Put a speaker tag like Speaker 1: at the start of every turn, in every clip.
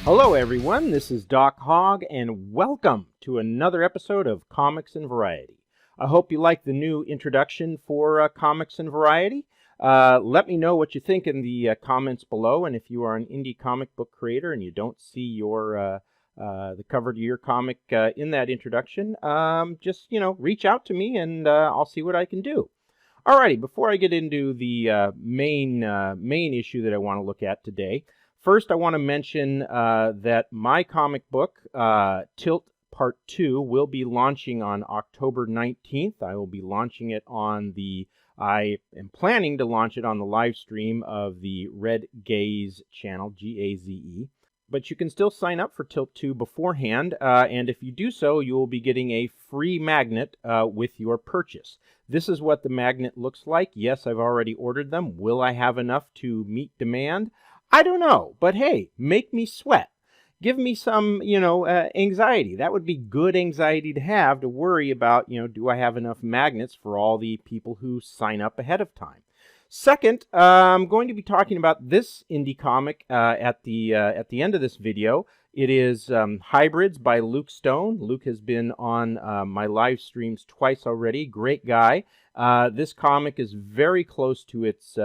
Speaker 1: Hello everyone, this is Doc Hogg, and welcome to another episode of Comics and Variety. I hope you like the new introduction for Comics and Variety. Let me know what you think in the comments below, and if you are an indie comic book creator and you don't see your the cover to your comic in that introduction, just reach out to me and I'll see what I can do. Alrighty, before I get into the main issue that I want to look at today, first, I want to mention that my comic book, Tilt Part 2, will be launching on October 19th. I will be launching it I am planning to launch it on the live stream of the Red Gaze channel, Gaze. But you can still sign up for Tilt 2 beforehand, and if you do so, you will be getting a free magnet with your purchase. This is what the magnet looks like. Yes, I've already ordered them. Will I have enough to meet demand? I don't know, but hey, make me sweat. Give me some, anxiety. That would be good anxiety to have, to worry about, do I have enough magnets for all the people who sign up ahead of time? Second, I'm going to be talking about this indie comic at the end of this video. It is Hybrids by Luke Stone. Luke has been on my live streams twice already. Great guy. This comic is very close to its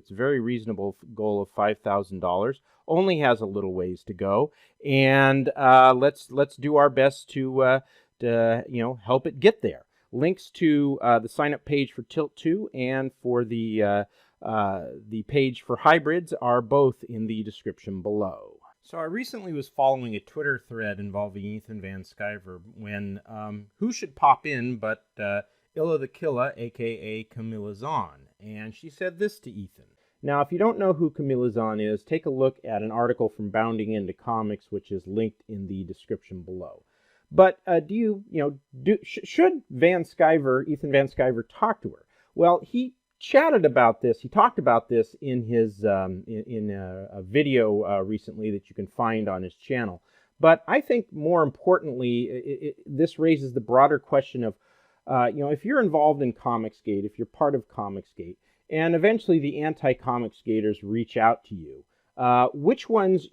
Speaker 1: very reasonable goal of $5,000. Only has a little ways to go, and let's do our best to help it get there. Links to the sign-up page for Tilt 2 and for the page for Hybrids are both in the description below. So I recently was following a Twitter thread involving Ethan Van Sciver when who should pop in but Illa the Killa, a.k.a. Camilla Zhang, and she said this to Ethan. Now, if you don't know who Camilla Zhang is, take a look at an article from Bounding Into Comics, which is linked in the description below. But should Van Sciver, Ethan Van Sciver, talk to her? Well, he chatted about this. He talked about this in his in a video recently that you can find on his channel. But I think more importantly, this raises the broader question of, if you're involved in Comicsgate, if you're part of Comicsgate, and eventually the anti-Comicsgaters reach out to you, which ones,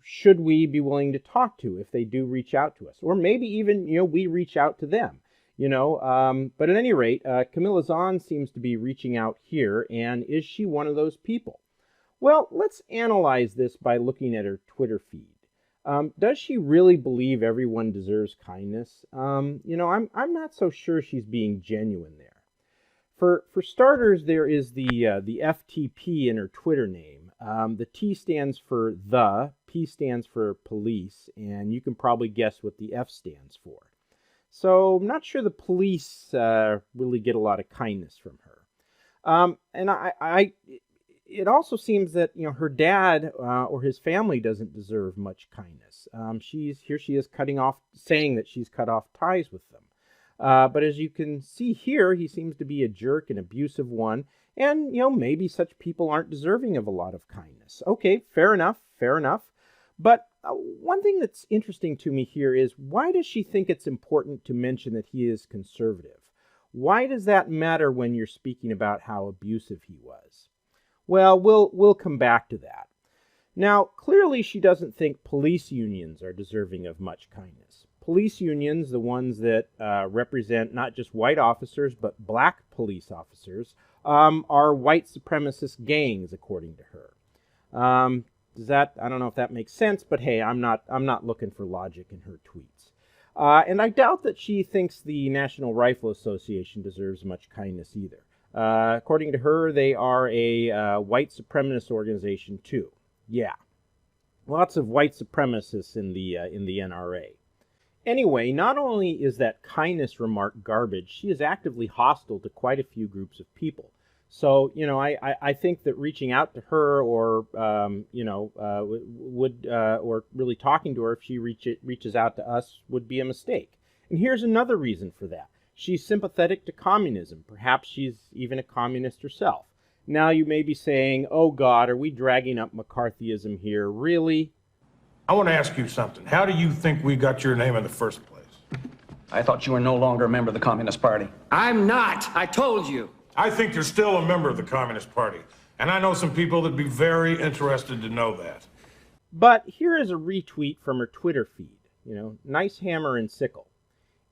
Speaker 1: should we be willing to talk to if they do reach out to us? Or maybe even, we reach out to them, But at any rate, Camilla Zhang seems to be reaching out here, and is she one of those people? Well, let's analyze this by looking at her Twitter feed. Does she really believe everyone deserves kindness? I'm not so sure she's being genuine there. For starters, there is the FTP in her Twitter name. The T stands for the, P stands for police, and you can probably guess what the F stands for. So I'm not sure the police really get a lot of kindness from her. And it also seems that her dad or his family doesn't deserve much kindness. She is saying that she's cut off ties with them. But as you can see here, he seems to be a jerk, an abusive one, and maybe such people aren't deserving of a lot of kindness. Okay, fair enough. But one thing that's interesting to me here is, why does she think it's important to mention that he is conservative? Why does that matter when you're speaking about how abusive he was? Well, we'll come back to that. Now, clearly she doesn't think police unions are deserving of much kindness. Police unions, the ones that represent not just white officers, but black police officers, are white supremacist gangs, according to her. I don't know if that makes sense, but hey, I'm not looking for logic in her tweets. And I doubt that she thinks the National Rifle Association deserves much kindness either. According to her, they are a white supremacist organization too. Yeah, lots of white supremacists in the NRA. Anyway, not only is that kindness remark garbage, she is actively hostile to quite a few groups of people. So, I think that reaching out to her or, or really talking to her if she reaches out to us would be a mistake. And here's another reason for that. She's sympathetic to communism. Perhaps she's even a communist herself. Now you may be saying, oh God, are we dragging up McCarthyism here? Really?
Speaker 2: I want to ask you something. How do you think we got your name in the first place?
Speaker 3: I thought you were no longer a member of the Communist Party.
Speaker 4: I'm not. I told you.
Speaker 2: I think you're still a member of the Communist Party. And I know some people that'd be very interested to know that.
Speaker 1: But here is a retweet from her Twitter feed. Nice hammer and sickle.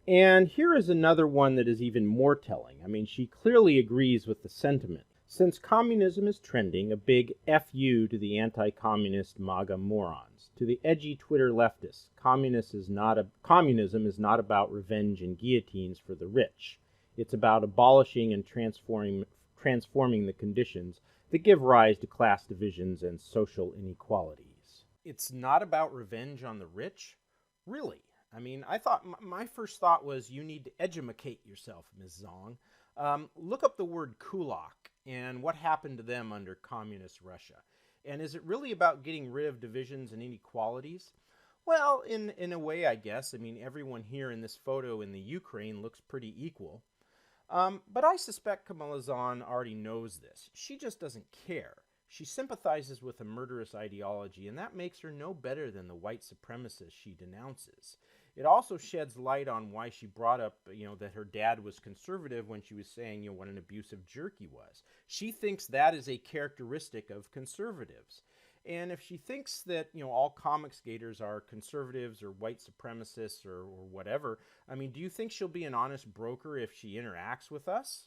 Speaker 1: And here is another one that is even more telling. I mean, she clearly agrees with the sentiment. Since communism is trending, a big FU to the anti-communist MAGA morons. To the edgy Twitter leftists, communism is not about revenge and guillotines for the rich. It's about abolishing and transforming the conditions that give rise to class divisions and social inequalities. It's not about revenge on the rich? Really? I mean, my first thought was you need to edumacate yourself, Ms. Zhang. Look up the word kulak and what happened to them under communist Russia. And is it really about getting rid of divisions and inequalities? Well, in a way, I guess. I mean, everyone here in this photo in the Ukraine looks pretty equal. But I suspect Camilla Zhang already knows this. She just doesn't care. She sympathizes with a murderous ideology, and that makes her no better than the white supremacists she denounces. It also sheds light on why she brought up, that her dad was conservative when she was saying, what an abusive jerk he was. She thinks that is a characteristic of conservatives. And if she thinks that, all comic skaters are conservatives or white supremacists or whatever, I mean, do you think she'll be an honest broker if she interacts with us?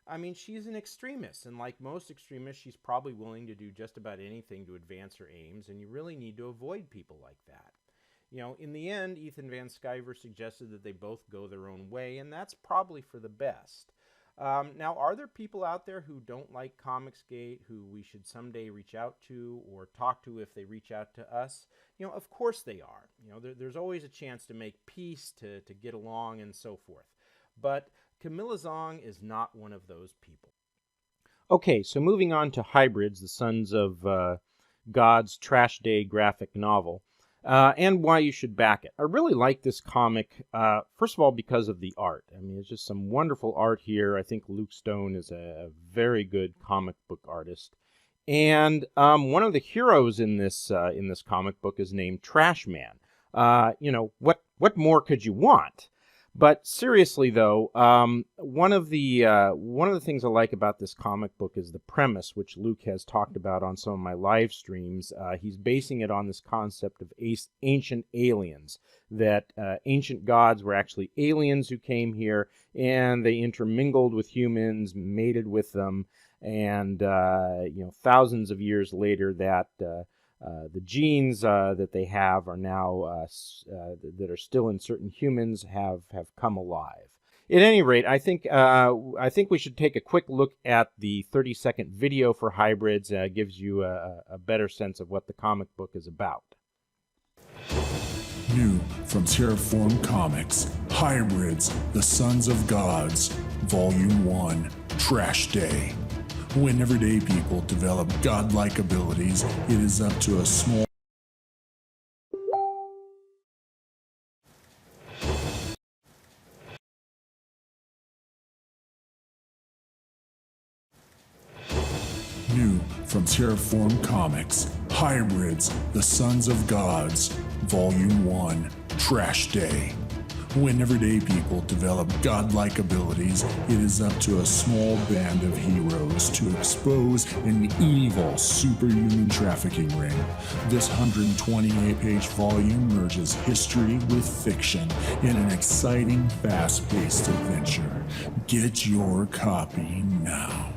Speaker 1: I mean, she's an extremist, and like most extremists, she's probably willing to do just about anything to advance her aims, and you really need to avoid people like that. In the end, Ethan Van Sciver suggested that they both go their own way, and that's probably for the best. Now, are there people out there who don't like Comicsgate, who we should someday reach out to or talk to if they reach out to us? Of course they are. There's always a chance to make peace, to get along, and so forth. But Camilla Zhang is not one of those people. Okay, so moving on to Hybrids, the Sons of God's Trash Day graphic novel. And why you should back it. I really like this comic, first of all, because of the art. I mean, it's just some wonderful art here. I think Luke Stone is a very good comic book artist. And one of the heroes in this comic book is named Trash Man. What more could you want? But seriously, though, one of the things I like about this comic book is the premise, which Luke has talked about on some of my live streams. He's basing it on this concept of ancient aliens, that ancient gods were actually aliens who came here, and they intermingled with humans, mated with them, and thousands of years later, that the genes that they have are now that are still in certain humans have come alive. At any rate, I think we should take a quick look at the 30-second video for Hybrids. Gives you a better sense of what the comic book is about.
Speaker 5: New from Terraform Comics, Hybrids, the Sons of Gods, Volume 1, Trash Day. When everyday people develop godlike abilities, it is up to a small New from Terraform Comics, Hybrids, the Sons of Gods, Volume 1, Trash Day. When everyday people develop godlike abilities, it is up to a small band of heroes to expose an evil superhuman trafficking ring. This 128-page volume merges history with fiction in an exciting, fast-paced adventure. Get your copy now.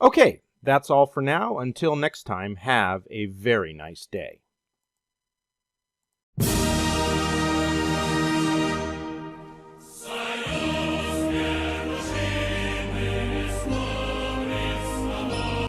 Speaker 1: Okay, that's all for now. Until next time, have a very nice day.